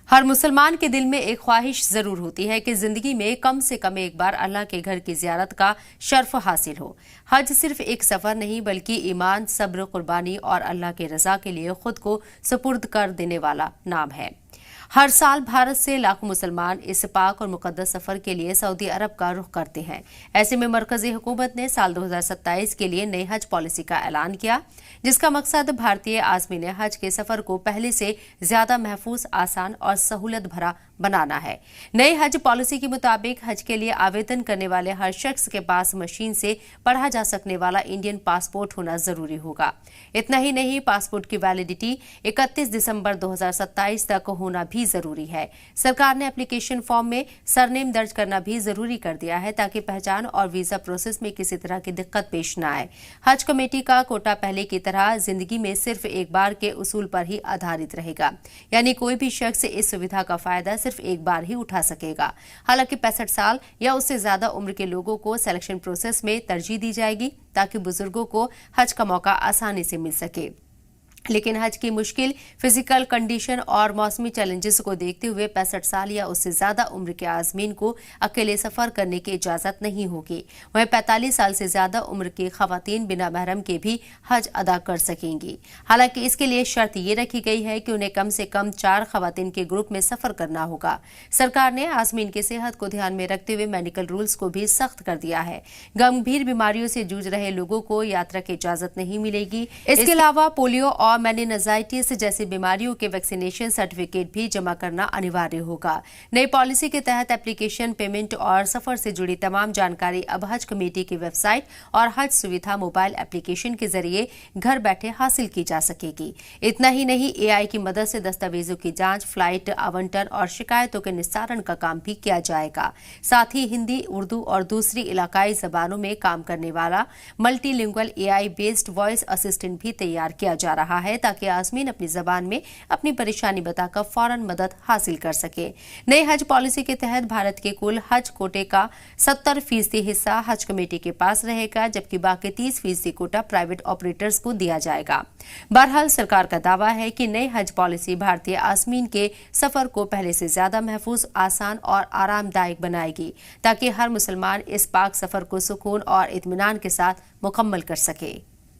हर मुसलमान के दिल में एक ख्वाहिश जरूर होती है कि जिंदगी में कम से कम एक बार अल्लाह के घर की जियारत का शर्फ हासिल हो। हज सिर्फ एक सफर नहीं बल्कि ईमान, सब्र, कुर्बानी और अल्लाह के रजा के लिए खुद को सुपुर्द कर देने वाला नाम है। हर साल भारत से लाखों मुसलमान इस पाक और मुकद्दस सफर के लिए सऊदी अरब का रुख करते हैं। ऐसे में मरकजी हुकूमत ने साल 2027 के लिए नई हज पॉलिसी का ऐलान किया, जिसका मकसद भारतीय आज़मीन हज के सफर को पहले से ज्यादा महफूज, आसान और सहूलत भरा बनाना है। नई हज पॉलिसी के मुताबिक हज के लिए आवेदन करने वाले हर शख्स के पास मशीन से पढ़ा जा सकने वाला इंडियन पासपोर्ट होना जरूरी होगा। इतना ही नहीं, पासपोर्ट की वैलिडिटी 31 दिसंबर 2027 तक होना भी जरूरी है। सरकार ने एप्लीकेशन फॉर्म में सरनेम दर्ज करना भी जरूरी कर दिया है ताकि पहचान और वीजा प्रोसेस में किसी तरह की दिक्कत पेश न आए। हज कमेटी का कोटा पहले की तरह जिंदगी में सिर्फ एक बार के उसूल पर ही आधारित रहेगा, यानी कोई भी शख्स इस सुविधा का फायदा सिर्फ एक बार ही उठा सकेगा। हालांकि 65 साल या उससे ज्यादा उम्र के लोगों को सिलेक्शन प्रोसेस में तरजीह दी जाएगी ताकि बुजुर्गों को हज का मौका आसानी से मिल सके। लेकिन हज की मुश्किल फिजिकल कंडीशन और मौसमी चैलेंजेस को देखते हुए 65 साल या उससे ज्यादा उम्र के आज़मीन को अकेले सफर करने की इजाजत नहीं होगी। वहीं 45 साल से ज्यादा उम्र की खवातीन बिना महरम के भी हज अदा कर सकेंगी। हालांकि इसके लिए शर्त ये रखी गई है कि उन्हें कम से कम 4 खवातीन के ग्रुप में सफर करना होगा। सरकार ने आज़मीन की सेहत को ध्यान में रखते हुए मेडिकल रूल्स को भी सख्त कर दिया है। गंभीर बीमारियों से जूझ रहे लोगों को यात्रा की इजाजत नहीं मिलेगी। इसके अलावा पोलियो और मेनिनजाइटिस जैसी बीमारियों के वैक्सीनेशन सर्टिफिकेट भी जमा करना अनिवार्य होगा। नई पॉलिसी के तहत एप्लीकेशन, पेमेंट और सफर से जुड़ी तमाम जानकारी अब हज कमेटी की वेबसाइट और हज सुविधा मोबाइल एप्लीकेशन के जरिए घर बैठे हासिल की जा सकेगी। इतना ही नहीं, AI की मदद से दस्तावेजों की जांच, फ्लाइट आवंटन और शिकायतों के निस्तारण का काम भी किया जाएगा। साथ ही हिंदी, उर्दू और दूसरी इलाकाई जबानों में काम करने वाला multilingual AI based voice assistant भी तैयार किया जा रहा है ताकि आज़मीन अपनी जबान में अपनी परेशानी बताकर फौरन मदद हासिल कर सके। नई हज पॉलिसी के तहत भारत के कुल हज कोटे का 70% हिस्सा हज कमेटी के पास रहेगा, जबकि बाकी 30% कोटा प्राइवेट ऑपरेटर्स को दिया जाएगा। बहरहाल सरकार का दावा है कि नई हज पॉलिसी भारतीय आज़मीन के सफर को पहले से ज्यादा महफूज, आसान और आरामदायक बनाएगी ताकि हर मुसलमान इस पाक सफर को सुकून और इत्मीनान के साथ मुकम्मल कर सके।